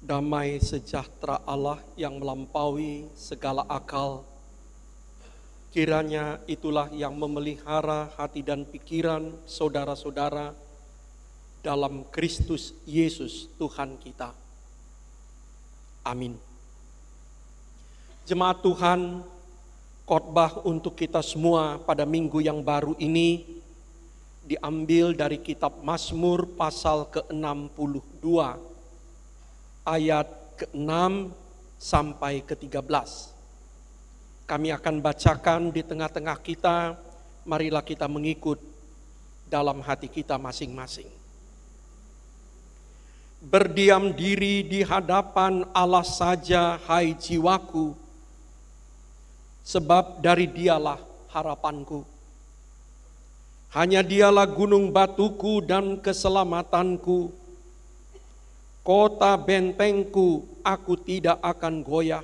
Damai sejahtera Allah yang melampaui segala akal, kiranya itulah yang memelihara hati dan pikiran saudara-saudara dalam Kristus Yesus Tuhan kita. Amin. Jemaat Tuhan, khotbah untuk kita semua pada minggu yang baru ini diambil dari kitab Mazmur pasal ke-62. Ayat ke-6 sampai ke-13. Kami akan bacakan di tengah-tengah kita, marilah kita mengikut dalam hati kita masing-masing. Berdiam diri di hadapan Allah saja, hai jiwaku, sebab dari Dialah harapanku. Hanya Dialah gunung batuku dan keselamatanku. Kota bentengku, aku tidak akan goyah.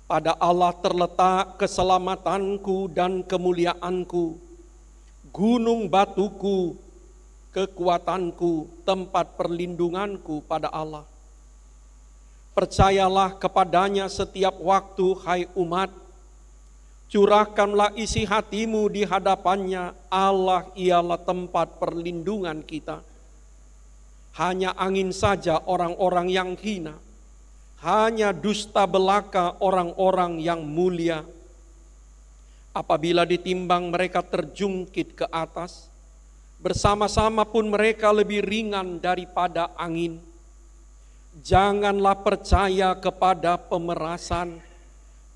Pada Allah terletak keselamatanku dan kemuliaanku, gunung batuku, kekuatanku, tempat perlindunganku pada Allah. Percayalah kepadanya setiap waktu, hai umat. Curahkanlah isi hatimu di hadapannya, Allah ialah tempat perlindungan kita. Hanya angin saja orang-orang yang hina, hanya dusta belaka orang-orang yang mulia. Apabila ditimbang mereka terjungkit ke atas, bersama-sama pun mereka lebih ringan daripada angin. Janganlah percaya kepada pemerasan,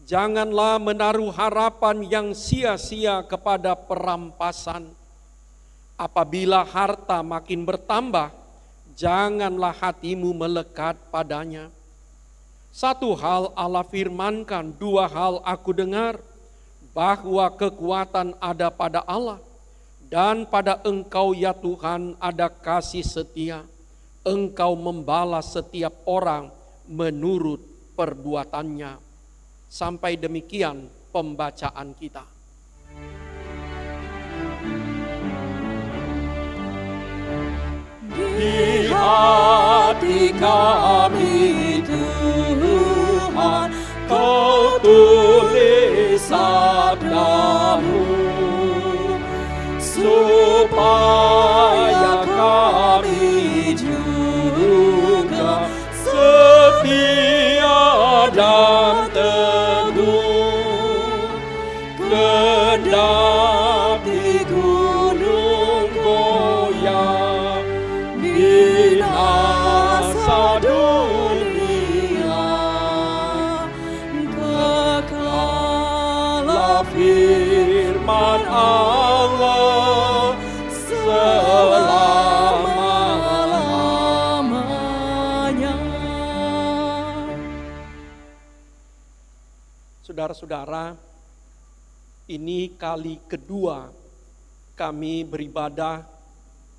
janganlah menaruh harapan yang sia-sia kepada perampasan. Apabila harta makin bertambah, janganlah hatimu melekat padanya. Satu hal Allah firmankan, dua hal aku dengar, bahwa kekuatan ada pada Allah, dan pada Engkau ya Tuhan ada kasih setia. Engkau membalas setiap orang menurut perbuatannya. Sampai demikian pembacaan kita. Di hati kami Tuhan, Kau tulis sabdamu, supaya kami juga setia dan teguh. Kendati gunung goyah, binasa dunia, kekallah firman Allah selama-lamanya. Saudara-saudara, ini kali kedua kami beribadah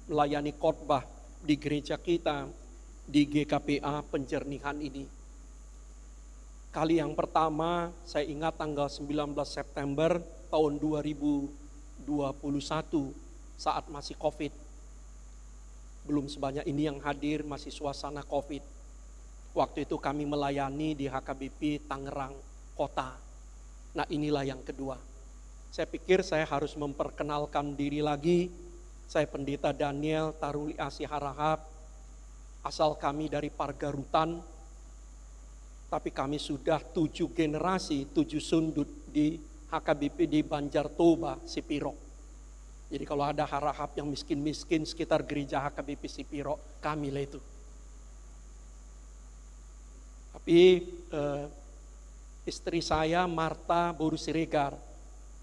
melayani khotbah di gereja kita, di GKPA Penjernihan ini. Kali yang pertama saya ingat tanggal 19 September tahun 2021 saat masih COVID. Belum sebanyak ini yang hadir, masih suasana COVID. Waktu itu kami melayani di HKBP Tangerang Kota. Nah, inilah yang kedua. Saya pikir saya harus memperkenalkan diri lagi. Saya Pendeta Daniel Taruli Asih Harahap, asal kami dari Pargarutan, tapi kami sudah 7 generasi, 7 sundut di HKBP di Banjartoba, Sipiro. Jadi kalau ada Harahap yang miskin-miskin sekitar gereja HKBP Sipiro, kami lah itu. Tapi istri saya Marta Boru Siregar.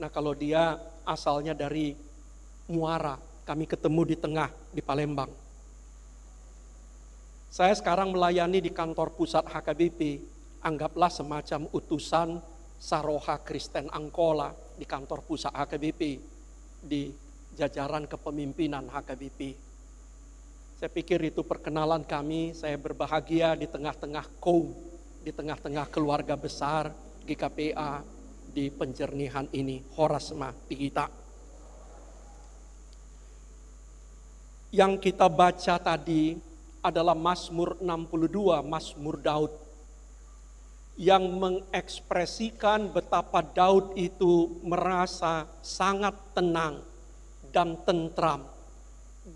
Nah, kalau dia asalnya dari Muara, kami ketemu di tengah di Palembang. Saya sekarang melayani di kantor pusat HKBP, anggaplah semacam utusan Saroha Kristen Angkola di kantor pusat HKBP, di jajaran kepemimpinan HKBP. Saya pikir itu perkenalan kami. Saya berbahagia di tengah-tengah kaum, di tengah-tengah keluarga besar GKPA di penjernihan ini, Horasma di kita. Yang kita baca tadi adalah Mazmur 62, Mazmur Daud, yang mengekspresikan betapa Daud itu merasa sangat tenang dan tentram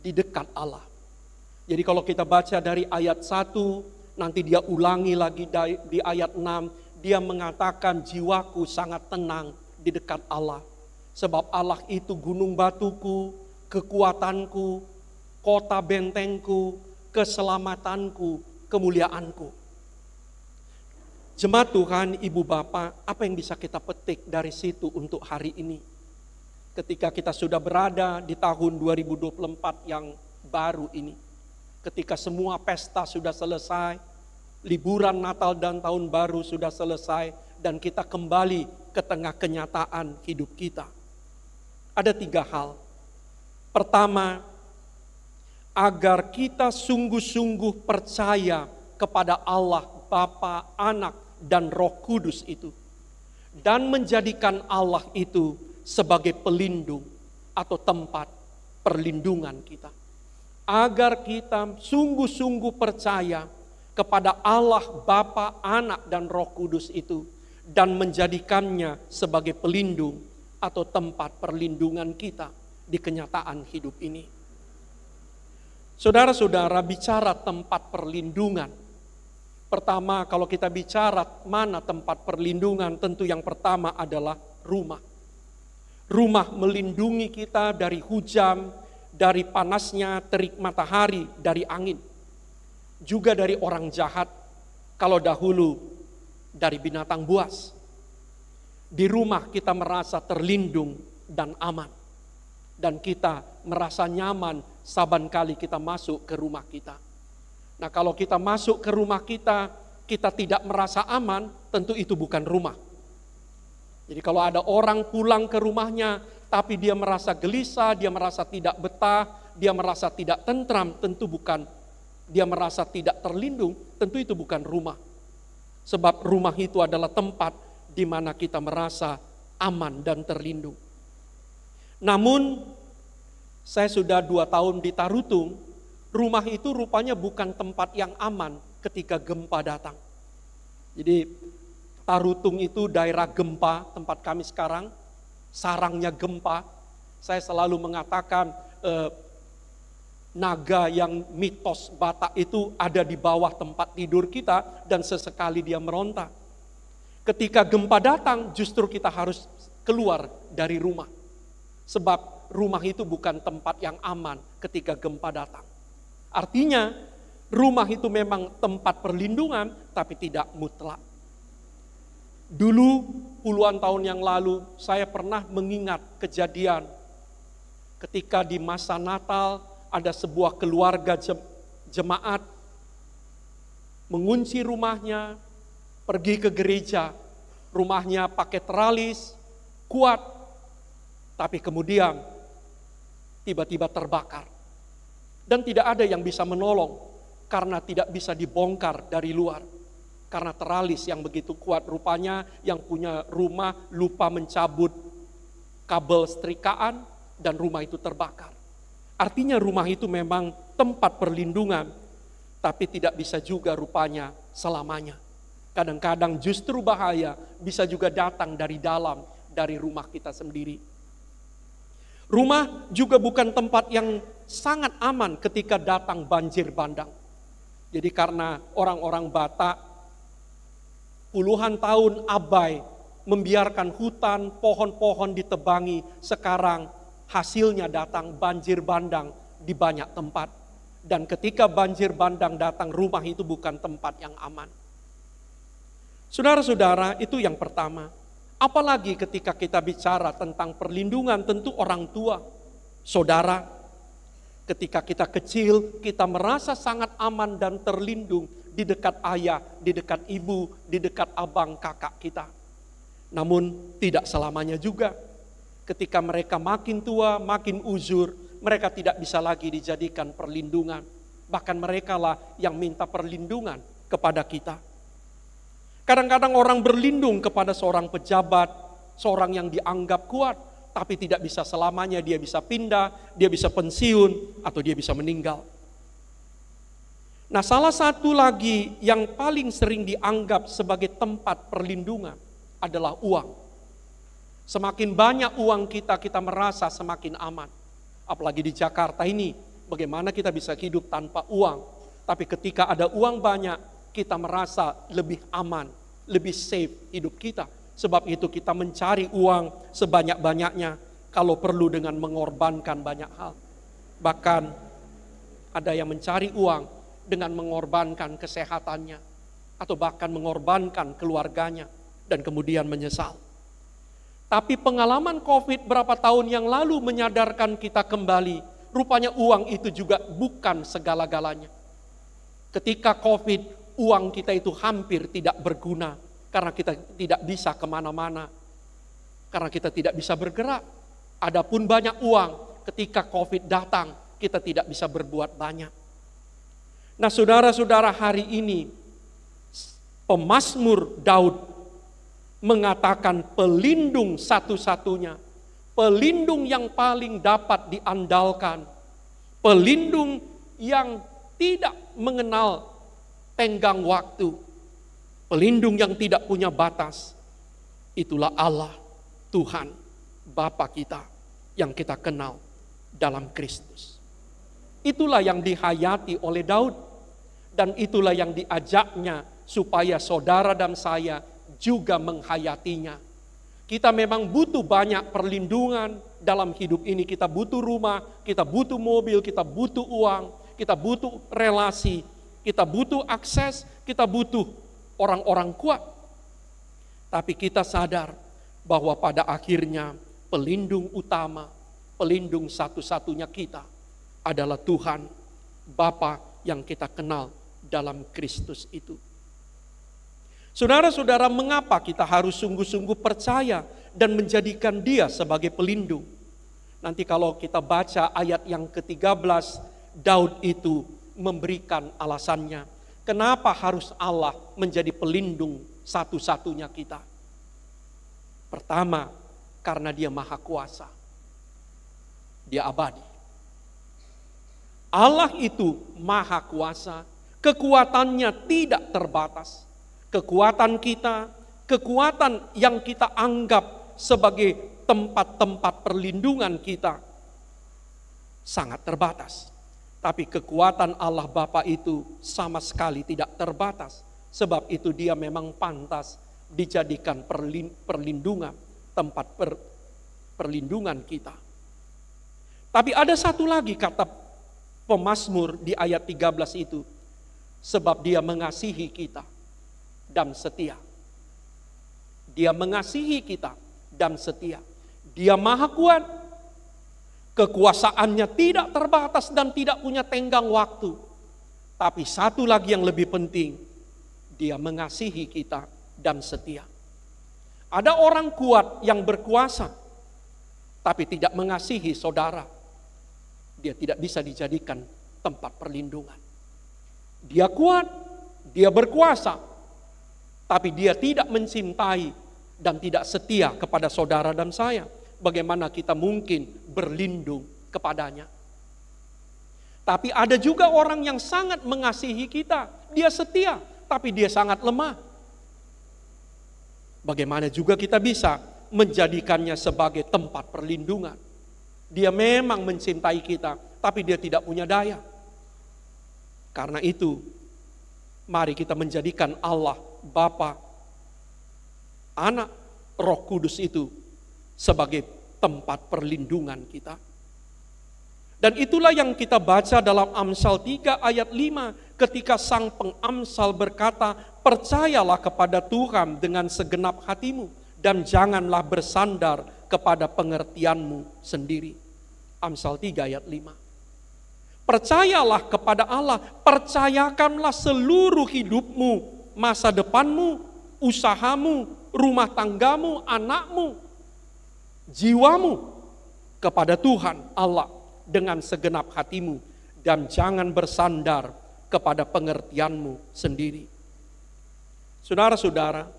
di dekat Allah. Jadi kalau kita baca dari ayat 1, nanti dia ulangi lagi di ayat 6, dia mengatakan jiwaku sangat tenang di dekat Allah. Sebab Allah itu gunung batuku, kekuatanku, kota bentengku, keselamatanku, kemuliaanku. Jemaat Tuhan, Ibu Bapak, apa yang bisa kita petik dari situ untuk hari ini? Ketika kita sudah berada di tahun 2024 yang baru ini. Ketika semua pesta sudah selesai, liburan Natal dan Tahun Baru sudah selesai, dan kita kembali ke tengah kenyataan hidup kita. Ada 3 hal. Pertama, agar kita sungguh-sungguh percaya kepada Allah, Bapa, Anak, dan Roh Kudus itu. Dan menjadikan Allah itu sebagai pelindung atau tempat perlindungan kita. Agar kita sungguh-sungguh percaya kepada Allah, Bapa, Anak, dan Roh Kudus itu. Dan menjadikannya sebagai pelindung atau tempat perlindungan kita di kenyataan hidup ini. Saudara-saudara, bicara tempat perlindungan. Pertama, kalau kita bicara mana tempat perlindungan, tentu yang pertama adalah rumah. Rumah melindungi kita dari hujan, dari panasnya terik matahari, dari angin. Juga dari orang jahat, kalau dahulu dari binatang buas. Di rumah kita merasa terlindung dan aman. Dan kita merasa nyaman saban kali kita masuk ke rumah kita. Nah, kalau kita masuk ke rumah kita, kita tidak merasa aman, tentu itu bukan rumah. Jadi kalau ada orang pulang ke rumahnya, tapi dia merasa gelisah, dia merasa tidak betah, dia merasa tidak tentram, tentu bukan. Dia merasa tidak terlindung, tentu itu bukan rumah. Sebab rumah itu adalah tempat di mana kita merasa aman dan terlindung. Namun, saya sudah 2 tahun di Tarutung, rumah itu rupanya bukan tempat yang aman ketika gempa datang. Jadi, Tarutung itu daerah gempa, tempat kami sekarang, sarangnya gempa. Saya selalu mengatakan, naga yang mitos Batak itu ada di bawah tempat tidur kita, dan sesekali dia meronta. Ketika gempa datang, justru kita harus keluar dari rumah. Sebab rumah itu bukan tempat yang aman ketika gempa datang. Artinya, rumah itu memang tempat perlindungan, tapi tidak mutlak. Dulu, puluhan tahun yang lalu, saya pernah mengingat kejadian ketika di masa Natal ada sebuah keluarga jemaat mengunci rumahnya, pergi ke gereja, rumahnya pakai teralis, kuat, tapi kemudian tiba-tiba terbakar. Dan tidak ada yang bisa menolong karena tidak bisa dibongkar dari luar. Karena teralis yang begitu kuat, rupanya yang punya rumah lupa mencabut kabel setrikaan dan rumah itu terbakar. Artinya rumah itu memang tempat perlindungan, tapi tidak bisa juga rupanya selamanya. Kadang-kadang justru bahaya bisa juga datang dari dalam, dari rumah kita sendiri. Rumah juga bukan tempat yang sangat aman ketika datang banjir bandang. Jadi karena orang-orang Batak puluhan tahun abai membiarkan hutan, pohon-pohon ditebangi, sekarang hasilnya datang banjir bandang di banyak tempat. Dan ketika banjir bandang datang, rumah itu bukan tempat yang aman. Saudara-saudara, itu yang pertama. Apalagi ketika kita bicara tentang perlindungan, tentu orang tua, saudara. Ketika kita kecil, kita merasa sangat aman dan terlindung di dekat ayah, di dekat ibu, di dekat abang, kakak kita. Namun tidak selamanya juga. Ketika mereka makin tua, makin uzur, mereka tidak bisa lagi dijadikan perlindungan. Bahkan mereka lah yang minta perlindungan kepada kita. Kadang-kadang orang berlindung kepada seorang pejabat, seorang yang dianggap kuat, tapi tidak bisa selamanya. Dia bisa pindah, dia bisa pensiun, atau dia bisa meninggal. Nah, salah satu lagi yang paling sering dianggap sebagai tempat perlindungan adalah uang. Semakin banyak uang kita merasa semakin aman. Apalagi di Jakarta ini, bagaimana kita bisa hidup tanpa uang. Tapi ketika ada uang banyak, kita merasa lebih aman, lebih safe hidup kita. Sebab itu kita mencari uang sebanyak-banyaknya, kalau perlu dengan mengorbankan banyak hal. Bahkan ada yang mencari uang dengan mengorbankan kesehatannya, atau bahkan mengorbankan keluarganya, dan kemudian menyesal. Tapi pengalaman COVID berapa tahun yang lalu menyadarkan kita kembali, rupanya uang itu juga bukan segala-galanya. Ketika COVID, uang kita itu hampir tidak berguna, karena kita tidak bisa kemana-mana, karena kita tidak bisa bergerak. Adapun banyak uang, ketika COVID datang, kita tidak bisa berbuat banyak. Nah, saudara-saudara, hari ini pemazmur Daud mengatakan pelindung satu-satunya, pelindung yang paling dapat diandalkan, pelindung yang tidak mengenal tenggang waktu, pelindung yang tidak punya batas. Itulah Allah, Tuhan, Bapa kita yang kita kenal dalam Kristus. Itulah yang dihayati oleh Daud, dan itulah yang diajaknya supaya saudara dan saya juga menghayatinya. Kita memang butuh banyak perlindungan dalam hidup ini. Kita butuh rumah, kita butuh mobil, kita butuh uang, kita butuh relasi, kita butuh akses, kita butuh orang-orang kuat. Tapi kita sadar bahwa pada akhirnya pelindung utama, pelindung satu-satunya kita adalah Tuhan, Bapa yang kita kenal dalam Kristus itu. Saudara-saudara, mengapa kita harus sungguh-sungguh percaya dan menjadikan Dia sebagai pelindung? Nanti kalau kita baca ayat yang ke-13, Daud itu memberikan alasannya. Kenapa harus Allah menjadi pelindung satu-satunya kita? Pertama, karena Dia Maha Kuasa. Dia abadi. Allah itu Maha Kuasa, kekuatannya tidak terbatas. Kekuatan kita, kekuatan yang kita anggap sebagai tempat-tempat perlindungan kita sangat terbatas. Tapi kekuatan Allah Bapa itu sama sekali tidak terbatas. Sebab itu Dia memang pantas dijadikan perlindungan, tempat perlindungan kita. Tapi ada satu lagi kata pemazmur di ayat 13 itu. Sebab Dia mengasihi kita dan setia. Dia mengasihi kita dan setia. Dia Maha Kuat. Kekuasaannya tidak terbatas dan tidak punya tenggang waktu. Tapi satu lagi yang lebih penting, Dia mengasihi kita dan setia. Ada orang kuat yang berkuasa, tapi tidak mengasihi saudara. Dia tidak bisa dijadikan tempat perlindungan. Dia kuat, dia berkuasa, tapi dia tidak mencintai dan tidak setia kepada saudara dan saya. Bagaimana kita mungkin berlindung kepadanya? Tapi ada juga orang yang sangat mengasihi kita. Dia setia, tapi dia sangat lemah. Bagaimana juga kita bisa menjadikannya sebagai tempat perlindungan? Dia memang mencintai kita, tapi dia tidak punya daya. Karena itu, mari kita menjadikan Allah, Bapa, Anak, Roh Kudus itu sebagai tempat perlindungan kita. Dan itulah yang kita baca dalam Amsal 3 ayat 5 ketika sang pengamsal berkata, percayalah kepada Tuhan dengan segenap hatimu dan janganlah bersandar kepada pengertianmu sendiri. Amsal 3 ayat 5. Percayalah kepada Allah, percayakanlah seluruh hidupmu, masa depanmu, usahamu, rumah tanggamu, anakmu, jiwamu kepada Tuhan Allah dengan segenap hatimu dan jangan bersandar kepada pengertianmu sendiri. Saudara-saudara,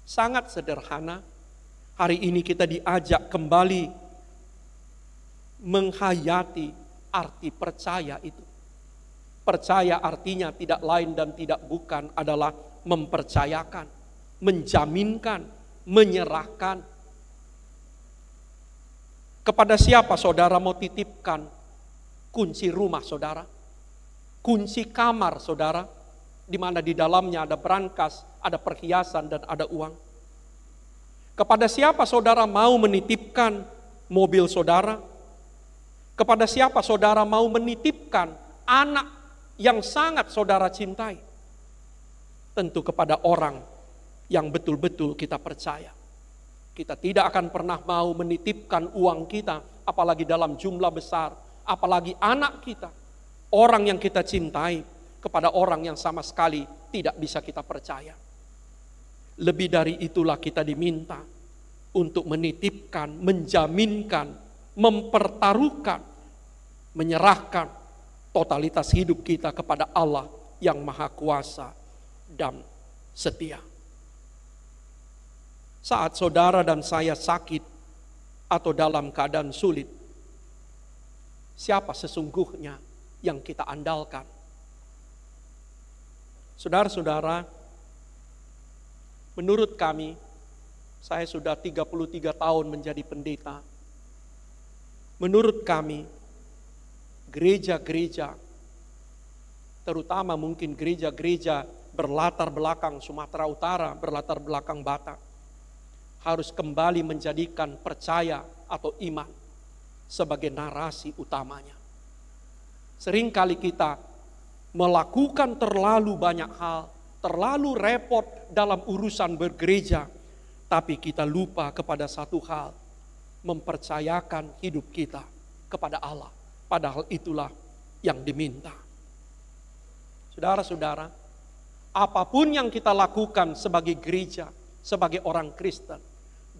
sangat sederhana. Hari ini kita diajak kembali menghayati arti percaya itu. Percaya artinya tidak lain dan tidak bukan adalah mempercayakan, menjaminkan, menyerahkan. Kepada siapa saudara mau titipkan kunci rumah saudara? Kunci kamar saudara, di mana di dalamnya ada berangkas, ada perhiasan dan ada uang. Kepada siapa saudara mau menitipkan mobil saudara? Kepada siapa saudara mau menitipkan anak yang sangat saudara cintai? Tentu kepada orang yang betul-betul kita percaya. Kita tidak akan pernah mau menitipkan uang kita, apalagi dalam jumlah besar, apalagi anak kita, orang yang kita cintai, kepada orang yang sama sekali tidak bisa kita percaya. Lebih dari itulah kita diminta untuk menitipkan, menjaminkan, mempertaruhkan, menyerahkan totalitas hidup kita kepada Allah yang Maha Kuasa dan setia. Saat saudara dan saya sakit atau dalam keadaan sulit, siapa sesungguhnya yang kita andalkan? Saudara-saudara, menurut kami, saya sudah 33 tahun menjadi pendeta. Menurut kami, gereja-gereja, terutama mungkin gereja-gereja berlatar belakang Sumatera Utara, berlatar belakang Batak, harus kembali menjadikan percaya atau iman sebagai narasi utamanya. Seringkali kita melakukan terlalu banyak hal, terlalu repot dalam urusan bergereja, tapi kita lupa kepada satu hal, mempercayakan hidup kita kepada Allah. Padahal itulah yang diminta. Saudara-saudara, apapun yang kita lakukan sebagai gereja, sebagai orang Kristen,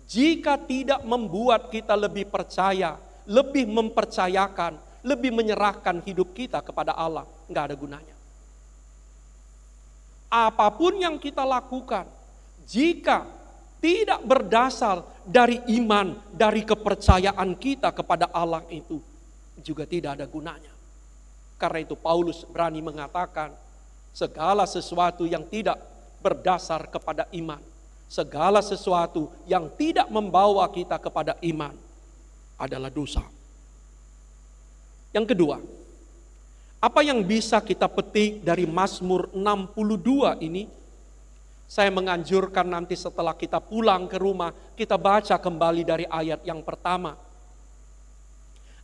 jika tidak membuat kita lebih percaya, lebih mempercayakan, lebih menyerahkan hidup kita kepada Allah, nggak ada gunanya. Apapun yang kita lakukan, jika tidak berdasar dari iman, dari kepercayaan kita kepada Allah itu, juga tidak ada gunanya. Karena itu Paulus berani mengatakan, segala sesuatu yang tidak berdasar kepada iman, segala sesuatu yang tidak membawa kita kepada iman adalah dosa. Yang kedua, apa yang bisa kita petik dari Mazmur 62 ini? Saya menganjurkan nanti setelah kita pulang ke rumah, kita baca kembali dari ayat yang pertama.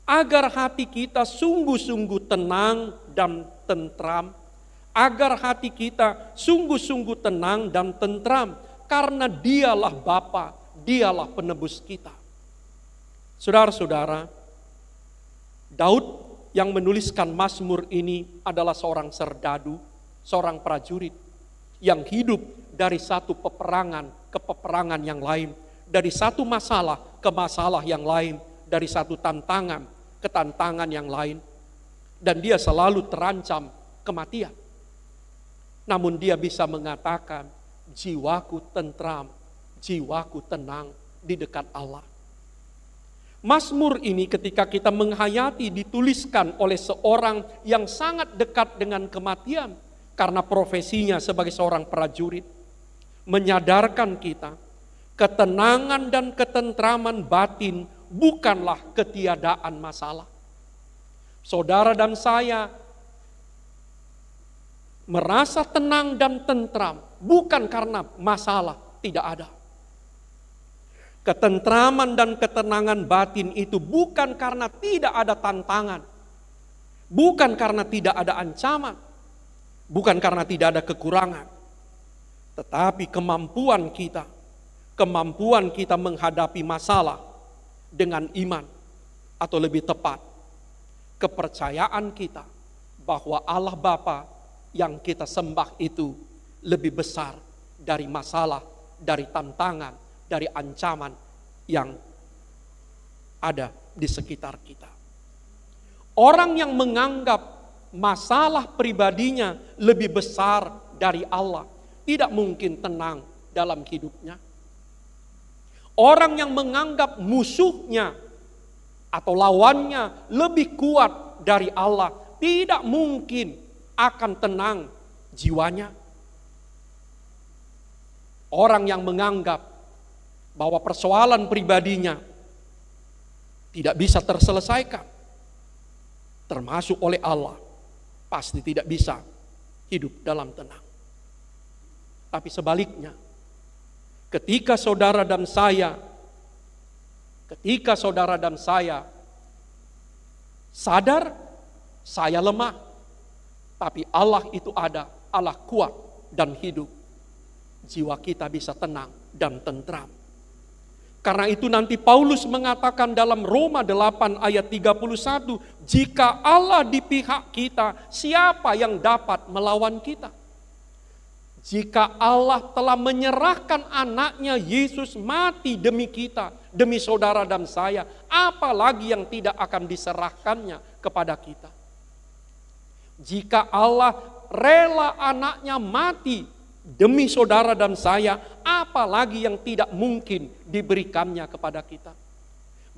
Agar hati kita sungguh-sungguh tenang dan tentram, agar hati kita sungguh-sungguh tenang dan tentram, karena Dialah Bapa, Dialah penebus kita. Saudara-saudara, Daud yang menuliskan Mazmur ini adalah seorang serdadu, seorang prajurit yang hidup dari satu peperangan ke peperangan yang lain, dari satu masalah ke masalah yang lain, dari satu tantangan ke tantangan yang lain, dan dia selalu terancam kematian. Namun dia bisa mengatakan, jiwaku tentram, jiwaku tenang di dekat Allah. Mazmur ini ketika kita menghayati dituliskan oleh seorang yang sangat dekat dengan kematian karena profesinya sebagai seorang prajurit, menyadarkan kita ketenangan dan ketentraman batin bukanlah ketiadaan masalah. Saudara dan saya merasa tenang dan tentram bukan karena masalah tidak ada. Ketentraman dan ketenangan batin itu bukan karena tidak ada tantangan, bukan karena tidak ada ancaman, bukan karena tidak ada kekurangan, tetapi kemampuan kita menghadapi masalah dengan iman, atau lebih tepat, kepercayaan kita bahwa Allah Bapa yang kita sembah itu lebih besar dari masalah, dari tantangan, dari ancaman yang ada di sekitar kita. Orang yang menganggap masalah pribadinya lebih besar dari Allah tidak mungkin tenang dalam hidupnya. Orang yang menganggap musuhnya atau lawannya lebih kuat dari Allah tidak mungkin akan tenang jiwanya. Orang yang menganggap bahwa persoalan pribadinya tidak bisa terselesaikan, termasuk oleh Allah, pasti tidak bisa hidup dalam tenang. Tapi sebaliknya, ketika saudara dan saya sadar saya lemah, tapi Allah itu ada, Allah kuat dan hidup, jiwa kita bisa tenang dan tentram. Karena itu nanti Paulus mengatakan dalam Roma 8 ayat 31, jika Allah di pihak kita, siapa yang dapat melawan kita? Jika Allah telah menyerahkan anaknya Yesus mati demi kita, demi saudara dan saya, apalagi yang tidak akan diserahkannya kepada kita? Jika Allah rela anaknya mati demi saudara dan saya, apalagi yang tidak mungkin diberikannya kepada kita?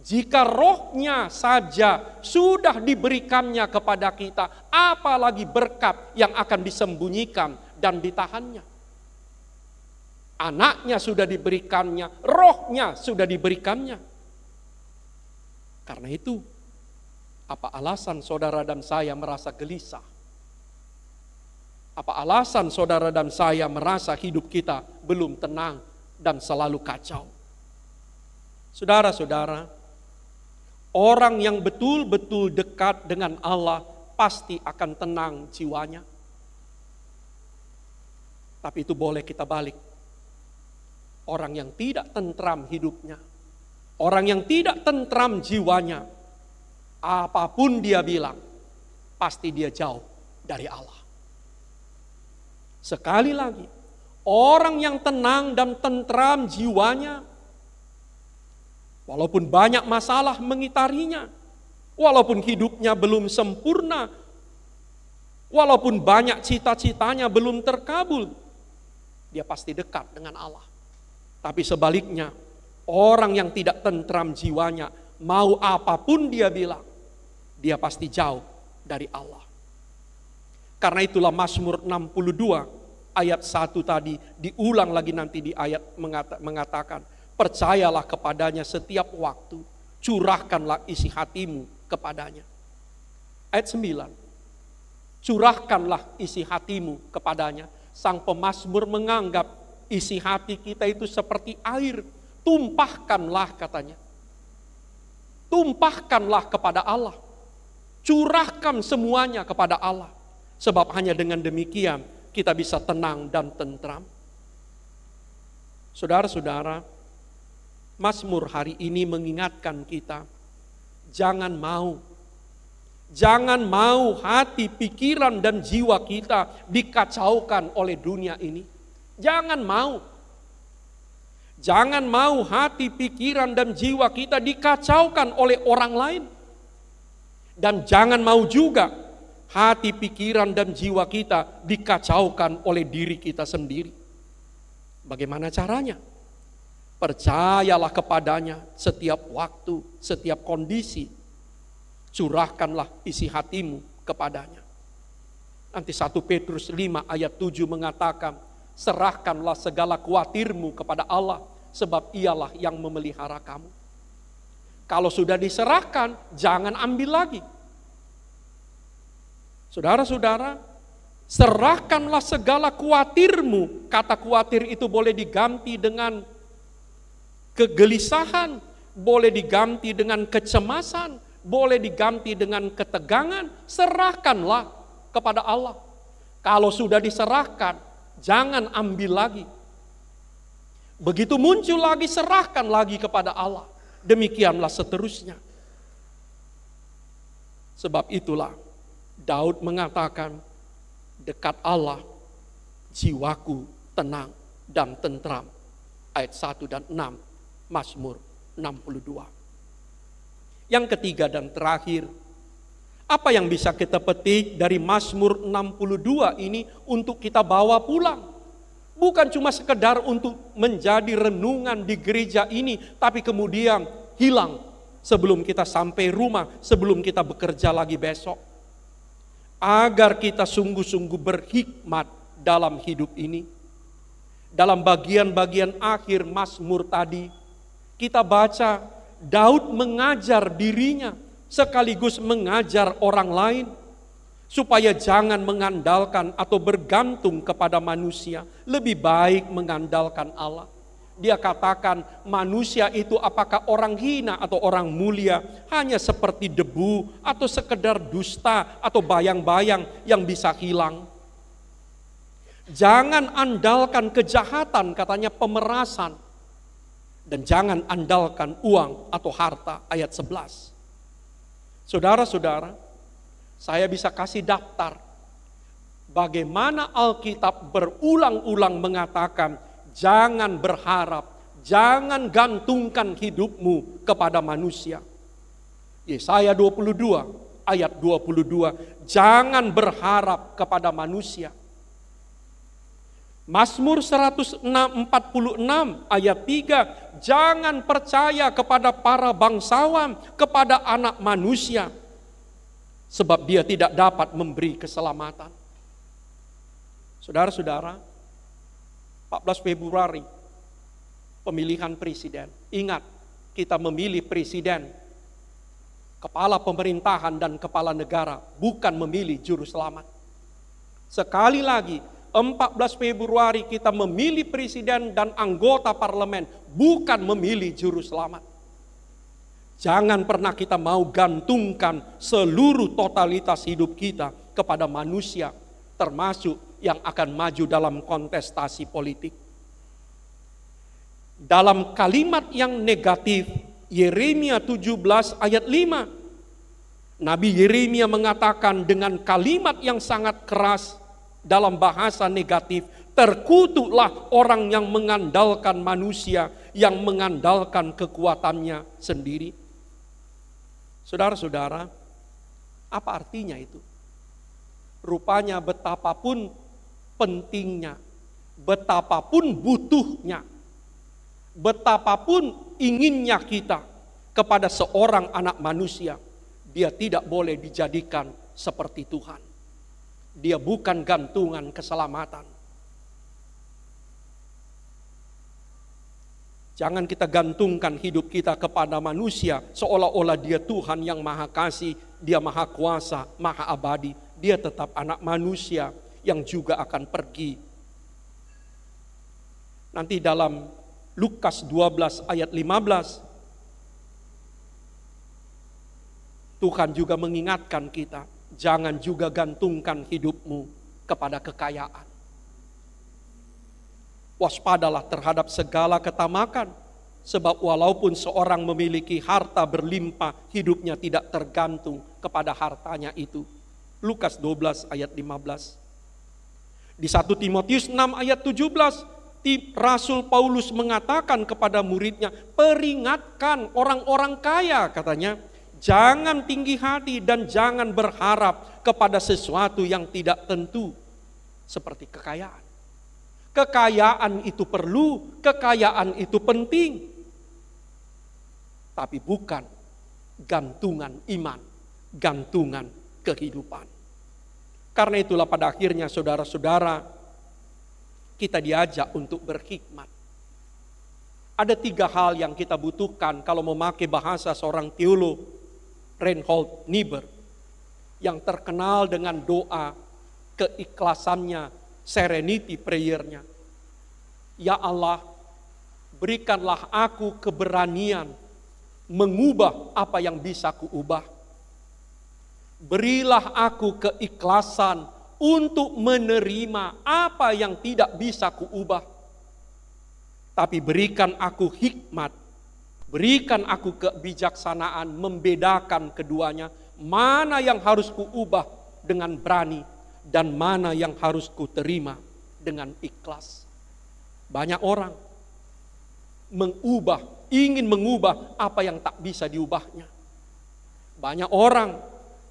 Jika rohnya saja sudah diberikannya kepada kita, apalagi berkat yang akan disembunyikan dan ditahannya? Anaknya sudah diberikannya, rohnya sudah diberikannya. Karena itu, apa alasan saudara dan saya merasa gelisah? Apa alasan saudara dan saya merasa hidup kita belum tenang dan selalu kacau? Saudara-saudara, orang yang betul-betul dekat dengan Allah pasti akan tenang jiwanya. Tapi itu boleh kita balik. Orang yang tidak tentram hidupnya, orang yang tidak tentram jiwanya, apapun dia bilang, pasti dia jauh dari Allah. Sekali lagi, orang yang tenang dan tentram jiwanya, walaupun banyak masalah mengitarinya, walaupun hidupnya belum sempurna, walaupun banyak cita-citanya belum terkabul, dia pasti dekat dengan Allah. Tapi sebaliknya, orang yang tidak tentram jiwanya, mau apapun dia bilang, dia pasti jauh dari Allah. Karena itulah Mazmur 62 ayat 1 tadi diulang lagi nanti di ayat mengatakan, percayalah kepadanya setiap waktu, curahkanlah isi hatimu kepadanya. Ayat 9, curahkanlah isi hatimu kepadanya. Sang pemazmur menganggap isi hati kita itu seperti air, tumpahkanlah katanya. Tumpahkanlah kepada Allah. Curahkan semuanya kepada Allah. Sebab hanya dengan demikian kita bisa tenang dan tentram. Saudara-saudara, Mazmur hari ini mengingatkan kita, jangan mau hati, pikiran dan jiwa kita dikacaukan oleh dunia ini. Jangan mau hati, pikiran dan jiwa kita dikacaukan oleh orang lain. Dan jangan mau juga hati, pikiran dan jiwa kita dikacaukan oleh diri kita sendiri. Bagaimana caranya? Percayalah kepadanya setiap waktu, setiap kondisi. Curahkanlah isi hatimu kepadanya. Nanti 1 Petrus 5 ayat 7 mengatakan, serahkanlah segala khawatirmu kepada Allah, sebab ialah yang memelihara kamu. Kalau sudah diserahkan, jangan ambil lagi. Saudara-saudara, serahkanlah segala khawatirmu. Kata khawatir itu boleh diganti dengan kegelisahan, boleh diganti dengan kecemasan, boleh diganti dengan ketegangan. Serahkanlah kepada Allah. Kalau sudah diserahkan, jangan ambil lagi. Begitu muncul lagi, serahkan lagi kepada Allah. Demikianlah seterusnya. Sebab itulah Daud mengatakan, dekat Allah jiwaku tenang dan tentram. Ayat 1 dan 6 Mazmur 62. Yang ketiga dan terakhir, apa yang bisa kita petik dari Mazmur 62 ini untuk kita bawa pulang? Bukan cuma sekedar untuk menjadi renungan di gereja ini, tapi kemudian hilang sebelum kita sampai rumah, sebelum kita bekerja lagi besok. agar kita sungguh-sungguh berhikmat dalam hidup ini. Dalam bagian-bagian akhir Mazmur tadi, kita baca Daud mengajar dirinya sekaligus mengajar orang lain supaya jangan mengandalkan atau bergantung kepada manusia, lebih baik mengandalkan Allah. Dia katakan manusia itu apakah orang hina atau orang mulia, hanya seperti debu atau sekedar dusta atau bayang-bayang yang bisa hilang. Jangan andalkan kejahatan, katanya pemerasan. Dan jangan andalkan uang atau harta, ayat 11. Saudara-saudara, saya bisa kasih daftar bagaimana Alkitab berulang-ulang mengatakan jangan berharap, jangan gantungkan hidupmu kepada manusia. Yesaya 22 ayat 22, jangan berharap kepada manusia. Mazmur 146 ayat 3, jangan percaya kepada para bangsawan, kepada anak manusia, sebab dia tidak dapat memberi keselamatan. Saudara-saudara, 14 Februari pemilihan presiden. Ingat, kita memilih presiden, kepala pemerintahan dan kepala negara, bukan memilih juru selamat. Sekali lagi, 14 Februari kita memilih presiden dan anggota parlemen, bukan memilih juru selamat. Jangan pernah kita mau gantungkan seluruh totalitas hidup kita kepada manusia, termasuk yang akan maju dalam kontestasi politik. Dalam kalimat yang negatif, Yeremia 17 ayat 5, Nabi Yeremia mengatakan dengan kalimat yang sangat keras, dalam bahasa negatif, terkutuklah orang yang mengandalkan manusia, yang mengandalkan kekuatannya sendiri. Saudara-saudara, apa artinya itu? Rupanya betapapun pentingnya, betapapun butuhnya, betapapun inginnya kita kepada seorang anak manusia, dia tidak boleh dijadikan seperti Tuhan. Dia bukan gantungan keselamatan. Jangan kita gantungkan hidup kita kepada manusia seolah-olah dia Tuhan yang maha kasih, dia maha kuasa, maha abadi. Dia tetap anak manusia yang juga akan pergi. Nanti dalam Lukas 12 ayat 15, Tuhan juga mengingatkan kita, jangan juga gantungkan hidupmu kepada kekayaan. Waspadalah terhadap segala ketamakan, sebab walaupun seorang memiliki harta berlimpah, hidupnya tidak tergantung kepada hartanya itu. Lukas 12 ayat 15. Di 1 Timotius 6 ayat 17, Rasul Paulus mengatakan kepada muridnya, peringatkan orang-orang kaya, katanya, jangan tinggi hati dan jangan berharap kepada sesuatu yang tidak tentu, seperti kekayaan. Kekayaan itu perlu, kekayaan itu penting, tapi bukan gantungan iman, gantungan kehidupan. Karena itulah pada akhirnya saudara-saudara, kita diajak untuk berhikmat. Ada 3 hal yang kita butuhkan kalau memakai bahasa seorang teolog, Reinhold Niebuhr, yang terkenal dengan doa keikhlasannya, serenity prayer-nya. Ya Allah, berikanlah aku keberanian mengubah apa yang bisa kuubah. Berilah aku keikhlasan untuk menerima apa yang tidak bisa kuubah. Tapi berikan aku hikmat, berikan aku kebijaksanaan membedakan keduanya, mana yang harus kuubah dengan berani dan mana yang harus kuterima dengan ikhlas. Banyak orang ingin mengubah apa yang tak bisa diubahnya. Banyak orang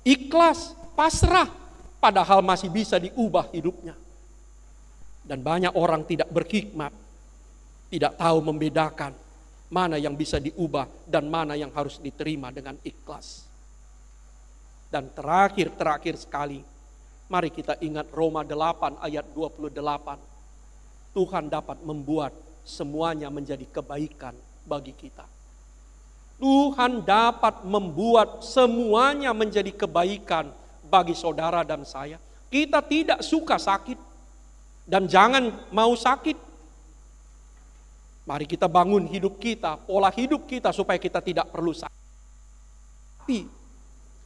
ikhlas, pasrah, padahal masih bisa diubah hidupnya. Dan banyak orang tidak berhikmat, tidak tahu membedakan mana yang bisa diubah dan mana yang harus diterima dengan ikhlas. Dan terakhir sekali, Mari kita ingat Roma 8 ayat 28. Tuhan dapat membuat semuanya menjadi kebaikan bagi kita. Tuhan dapat membuat semuanya menjadi kebaikan bagi saudara dan saya. Kita tidak suka sakit dan jangan mau sakit. Mari kita bangun hidup kita, pola hidup kita supaya kita tidak perlu sakit. Tapi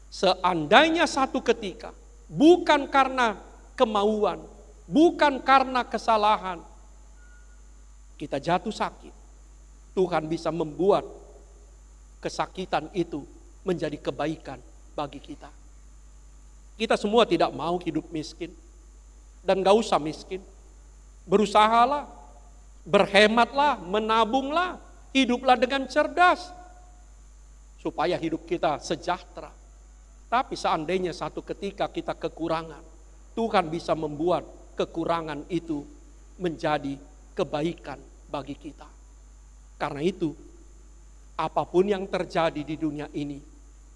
seandainya satu ketika, bukan karena kemauan, bukan karena kesalahan, kita jatuh sakit, Tuhan bisa membuat kesakitan itu menjadi kebaikan bagi kita. Kita semua tidak mau hidup miskin. Dan gak usah miskin. Berusahalah, berhematlah, menabunglah, hiduplah dengan cerdas. Supaya hidup kita sejahtera. Tapi seandainya satu ketika kita kekurangan, Tuhan bisa membuat kekurangan itu menjadi kebaikan bagi kita. Karena itu, apapun yang terjadi di dunia ini,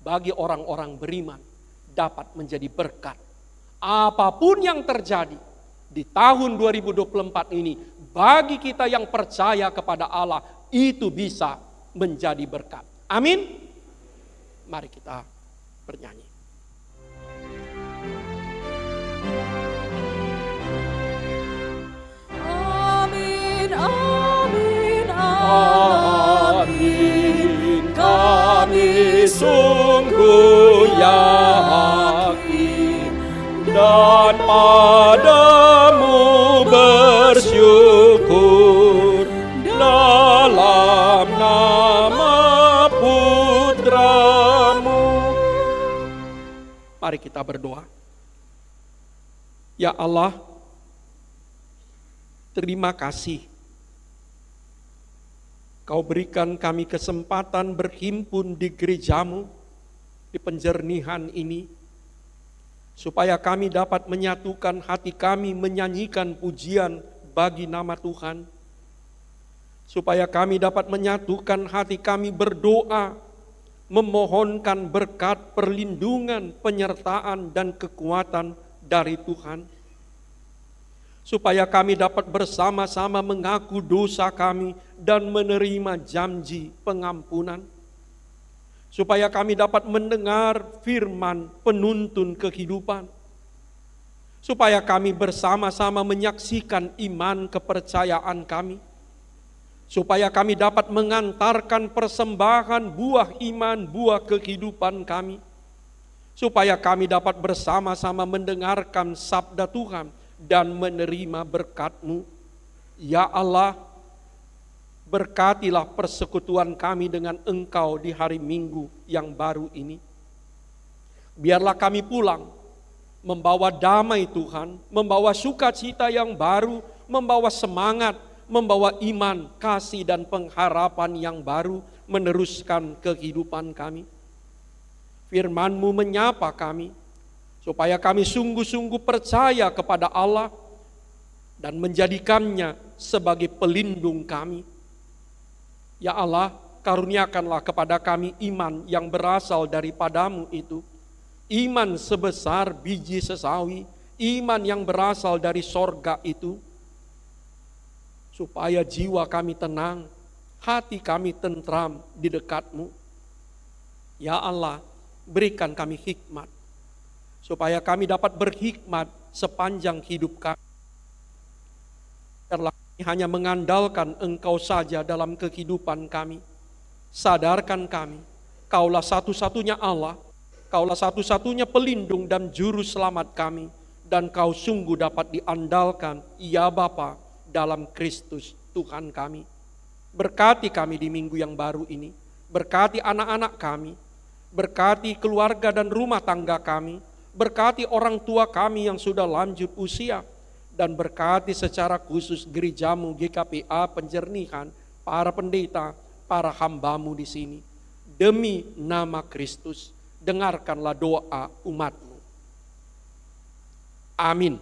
bagi orang-orang beriman, dapat menjadi berkat. Apapun yang terjadi di tahun 2024 ini, bagi kita yang percaya kepada Allah, itu bisa menjadi berkat. Amin. Mari kita bernyanyi. Amin, amin, amin. Kami sungguh yakin dan padamu bersyukur dalam nama putramu. Mari kita berdoa. Ya Allah, terima kasih. Kau berikan kami kesempatan berhimpun di gerejamu, di penjernihan ini, supaya kami dapat menyatukan hati kami menyanyikan pujian bagi nama Tuhan, supaya kami dapat menyatukan hati kami berdoa, memohonkan berkat, perlindungan, penyertaan, dan kekuatan dari Tuhan, supaya kami dapat bersama-sama mengaku dosa kami dan menerima janji pengampunan, supaya kami dapat mendengar firman penuntun kehidupan, supaya kami bersama-sama menyaksikan iman kepercayaan kami, supaya kami dapat mengantarkan persembahan buah iman, buah kehidupan kami, supaya kami dapat bersama-sama mendengarkan sabda Tuhan dan menerima berkat-Mu. Ya Allah, berkatilah persekutuan kami dengan Engkau di hari Minggu yang baru ini. Biarlah kami pulang membawa damai Tuhan, membawa sukacita yang baru, membawa semangat, membawa iman, kasih, dan pengharapan yang baru meneruskan kehidupan kami. Firman-Mu menyapa kami, supaya kami sungguh-sungguh percaya kepada Allah dan menjadikannya sebagai pelindung kami. Ya Allah, karuniakanlah kepada kami iman yang berasal daripada-Mu itu. Iman sebesar biji sesawi, iman yang berasal dari sorga itu. Supaya jiwa kami tenang, hati kami tentram di dekat-Mu. Ya Allah, berikan kami hikmat, supaya kami dapat berhikmat sepanjang hidup kami. Biarlah kami hanya mengandalkan Engkau saja dalam kehidupan kami. Sadarkan kami, Kaulah satu-satunya Allah, Kaulah satu-satunya pelindung dan juru selamat kami, dan Kau sungguh dapat diandalkan, ya Bapa, dalam Kristus Tuhan kami. Berkati kami di minggu yang baru ini, berkati anak-anak kami, berkati keluarga dan rumah tangga kami, berkati orang tua kami yang sudah lanjut usia, dan berkati secara khusus gerejamu GKPA Penjernihan, para pendeta, para hamba-Mu di sini. Demi nama Kristus, dengarkanlah doa umat-Mu. Amin.